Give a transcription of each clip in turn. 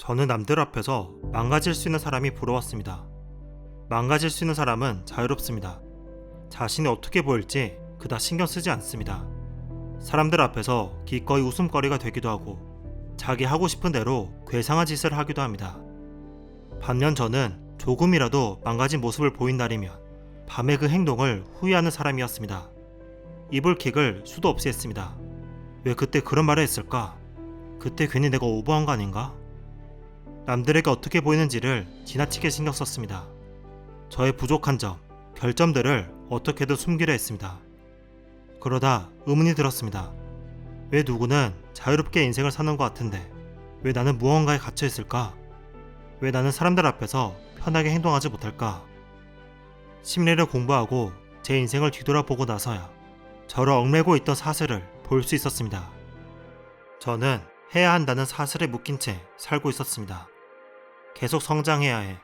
저는 남들 앞에서 망가질 수 있는 사람이 부러웠습니다. 망가질 수 있는 사람은 자유롭습니다. 자신이 어떻게 보일지 그다 신경 쓰지 않습니다. 사람들 앞에서 기꺼이 웃음거리가 되기도 하고 자기 하고 싶은 대로 괴상한 짓을 하기도 합니다. 반면 저는 조금이라도 망가진 모습을 보인 날이면 밤에 그 행동을 후회하는 사람이었습니다. 이불킥을 수도 없이 했습니다. 왜 그때 그런 말을 했을까? 그때 괜히 내가 오버한 거 아닌가? 남들에게 어떻게 보이는지를 지나치게 신경 썼습니다. 저의 부족한 점, 결점들을 어떻게든 숨기려 했습니다. 그러다 의문이 들었습니다. 왜 누구는 자유롭게 인생을 사는 것 같은데 왜 나는 무언가에 갇혀 있을까? 왜 나는 사람들 앞에서 편하게 행동하지 못할까? 심리를 공부하고 제 인생을 뒤돌아보고 나서야 저를 얽매고 있던 사슬을 볼 수 있었습니다. 저는 해야 한다는 사슬에 묶인 채 살고 있었습니다. 계속 성장해야 해.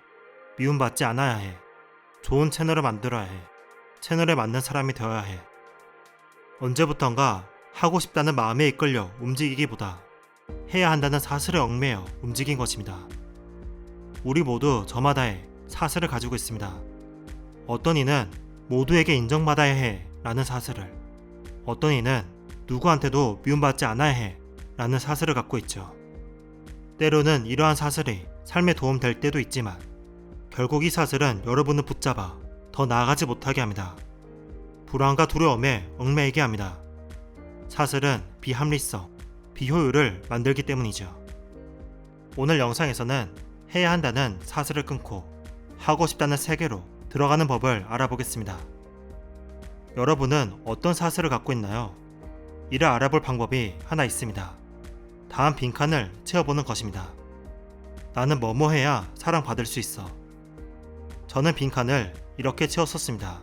미움받지 않아야 해. 좋은 채널을 만들어야 해. 채널에 맞는 사람이 되어야 해. 언제부턴가 하고 싶다는 마음에 이끌려 움직이기보다 해야 한다는 사슬에 얽매여 움직인 것입니다. 우리 모두 저마다의 사슬을 가지고 있습니다. 어떤 이는 모두에게 인정받아야 해 라는 사슬을, 어떤 이는 누구한테도 미움받지 않아야 해 라는 사슬을 갖고 있죠. 때로는 이러한 사슬이 삶에 도움될 때도 있지만 결국 이 사슬은 여러분을 붙잡아 더 나아가지 못하게 합니다. 불안과 두려움에 얽매이게 합니다. 사슬은 비합리성, 비효율을 만들기 때문이죠. 오늘 영상에서는 해야 한다는 사슬을 끊고 하고 싶다는 세계로 들어가는 법을 알아보겠습니다. 여러분은 어떤 사슬을 갖고 있나요? 이를 알아볼 방법이 하나 있습니다. 다음 빈칸을 채워보는 것입니다. 나는 뭐뭐 해야 사랑받을 수 있어. 저는 빈칸을 이렇게 채웠었습니다.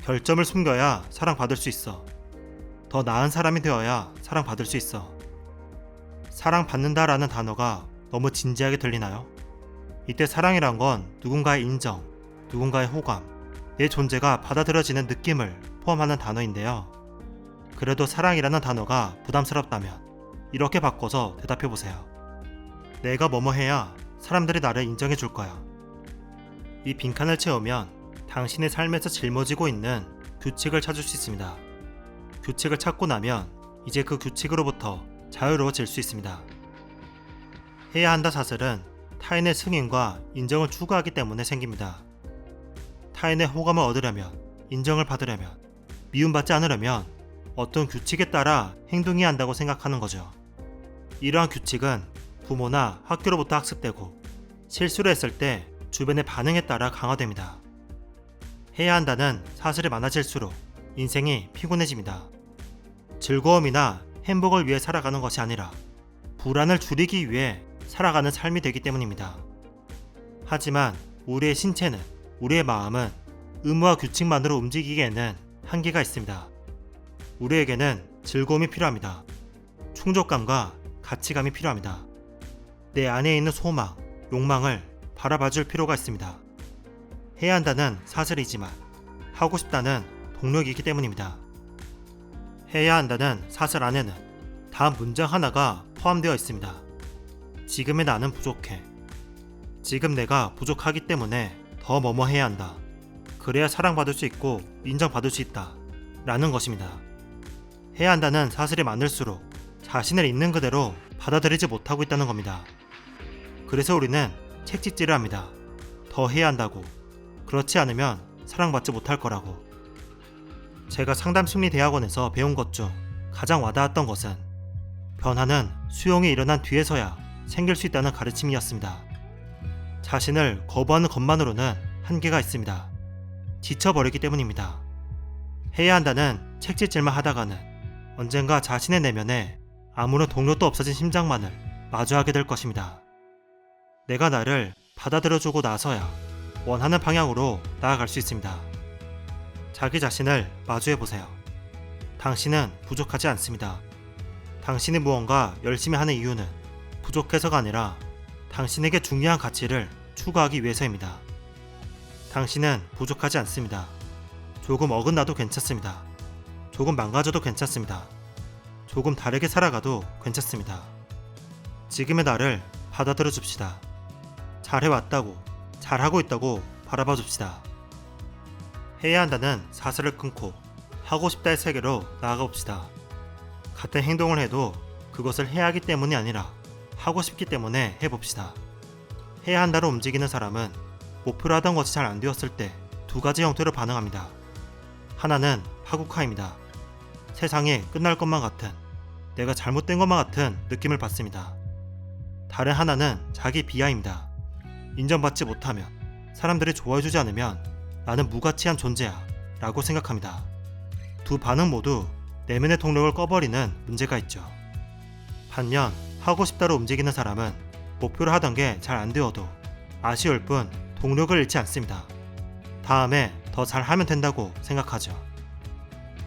결점을 숨겨야 사랑받을 수 있어. 더 나은 사람이 되어야 사랑받을 수 있어. 사랑받는다라는 단어가 너무 진지하게 들리나요? 이때 사랑이란 건 누군가의 인정, 누군가의 호감, 내 존재가 받아들여지는 느낌을 포함하는 단어인데요. 그래도 사랑이라는 단어가 부담스럽다면 이렇게 바꿔서 대답해보세요. 내가 뭐뭐 해야 사람들이 나를 인정해 줄 거야. 이 빈칸을 채우면 당신의 삶에서 짊어지고 있는 규칙을 찾을 수 있습니다. 규칙을 찾고 나면 이제 그 규칙으로부터 자유로워질 수 있습니다. 해야 한다 사슬은 타인의 승인과 인정을 추구하기 때문에 생깁니다. 타인의 호감을 얻으려면, 인정을 받으려면, 미움받지 않으려면 어떤 규칙에 따라 행동해야 한다고 생각하는 거죠. 이러한 규칙은 부모나 학교로부터 학습되고 실수를 했을 때 주변의 반응에 따라 강화됩니다. 해야 한다는 사슬이 많아질수록 인생이 피곤해집니다. 즐거움이나 행복을 위해 살아가는 것이 아니라 불안을 줄이기 위해 살아가는 삶이 되기 때문입니다. 하지만 우리의 신체는, 우리의 마음은 의무와 규칙만으로 움직이기에는 한계가 있습니다. 우리에게는 즐거움이 필요합니다. 충족감과 가치감이 필요합니다. 내 안에 있는 소망, 욕망을 바라봐줄 필요가 있습니다. 해야 한다는 사슬이지만 하고 싶다는 동력이기 때문입니다. 해야 한다는 사슬 안에는 다음 문장 하나가 포함되어 있습니다. 지금의 나는 부족해. 지금 내가 부족하기 때문에 더 뭐뭐 해야 한다. 그래야 사랑받을 수 있고 인정받을 수 있다. 라는 것입니다. 해야 한다는 사슬이 많을수록 자신을 있는 그대로 받아들이지 못하고 있다는 겁니다. 그래서 우리는 책찍질을 합니다. 더 해야 한다고. 그렇지 않으면 사랑받지 못할 거라고. 제가 상담심리대학원에서 배운 것 중 가장 와닿았던 것은 변화는 수용이 일어난 뒤에서야 생길 수 있다는 가르침이었습니다. 자신을 거부하는 것만으로는 한계가 있습니다. 지쳐버리기 때문입니다. 해야 한다는 책찍질만 하다가는 언젠가 자신의 내면에 아무런 동력도 없어진 심장만을 마주하게 될 것입니다. 내가 나를 받아들여주고 나서야 원하는 방향으로 나아갈 수 있습니다. 자기 자신을 마주해보세요. 당신은 부족하지 않습니다. 당신이 무언가 열심히 하는 이유는 부족해서가 아니라 당신에게 중요한 가치를 추구하기 위해서입니다. 당신은 부족하지 않습니다. 조금 어긋나도 괜찮습니다. 조금 망가져도 괜찮습니다. 조금 다르게 살아가도 괜찮습니다. 지금의 나를 받아들여 줍시다. 잘해왔다고, 잘하고 있다고 바라봐 줍시다. 해야 한다는 사슬을 끊고 하고 싶다의 세계로 나아가 봅시다. 같은 행동을 해도 그것을 해야 하기 때문이 아니라 하고 싶기 때문에 해봅시다. 해야 한다로 움직이는 사람은 목표로 하던 것이 잘 안 되었을 때 두 가지 형태로 반응합니다. 하나는 파국화입니다. 세상이 끝날 것만 같은, 내가 잘못된 것만 같은 느낌을 받습니다. 다른 하나는 자기 비하입니다. 인정받지 못하면, 사람들이 좋아해주지 않으면 나는 무가치한 존재야 라고 생각합니다. 두 반응 모두 내면의 동력을 꺼버리는 문제가 있죠. 반면 하고 싶다로 움직이는 사람은 목표로 하던 게 잘 안 되어도 아쉬울 뿐 동력을 잃지 않습니다. 다음에 더 잘하면 된다고 생각하죠.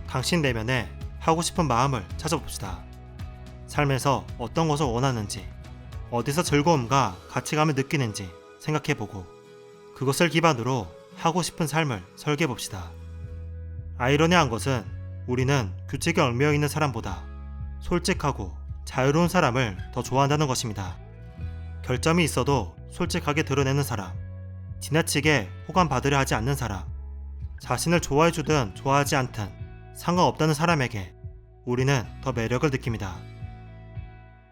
당신 내면에 하고 싶은 마음을 찾아봅시다. 삶에서 어떤 것을 원하는지, 어디서 즐거움과 가치감을 느끼는지 생각해보고 그것을 기반으로 하고 싶은 삶을 설계해봅시다. 아이러니한 것은 우리는 규칙에 얽매여 있는 사람보다 솔직하고 자유로운 사람을 더 좋아한다는 것입니다. 결점이 있어도 솔직하게 드러내는 사람, 지나치게 호감받으려 하지 않는 사람, 자신을 좋아해주든 좋아하지 않든 상관없다는 사람에게 우리는 더 매력을 느낍니다.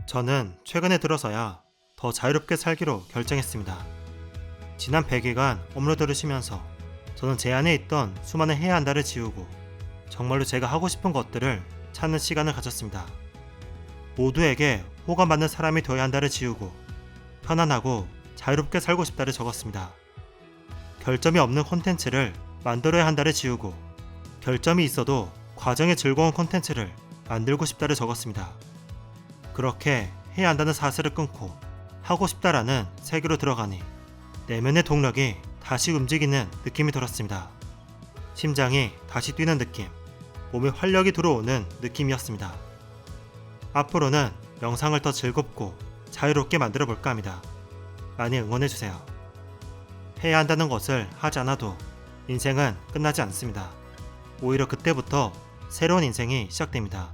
저는 최근에 들어서야 더 자유롭게 살기로 결정했습니다. 지난 100일간 업로드를 쉬면서 저는 제 안에 있던 수많은 해야 한다를 지우고 정말로 제가 하고 싶은 것들을 찾는 시간을 가졌습니다. 모두에게 호감받는 사람이 되어야 한다를 지우고 편안하고 자유롭게 살고 싶다를 적었습니다. 결점이 없는 콘텐츠를 만들어야 한다를 지우고 결점이 있어도 과정의 즐거운 콘텐츠를 만들고 싶다를 적었습니다. 그렇게 해야 한다는 사슬을 끊고 하고 싶다라는 세계로 들어가니 내면의 동력이 다시 움직이는 느낌이 들었습니다. 심장이 다시 뛰는 느낌, 몸에 활력이 들어오는 느낌이었습니다. 앞으로는 영상을 더 즐겁고 자유롭게 만들어 볼까 합니다. 많이 응원해주세요. 해야 한다는 것을 하지 않아도 인생은 끝나지 않습니다. 오히려 그때부터 새로운 인생이 시작됩니다.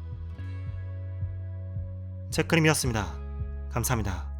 채크림이었습니다. 감사합니다.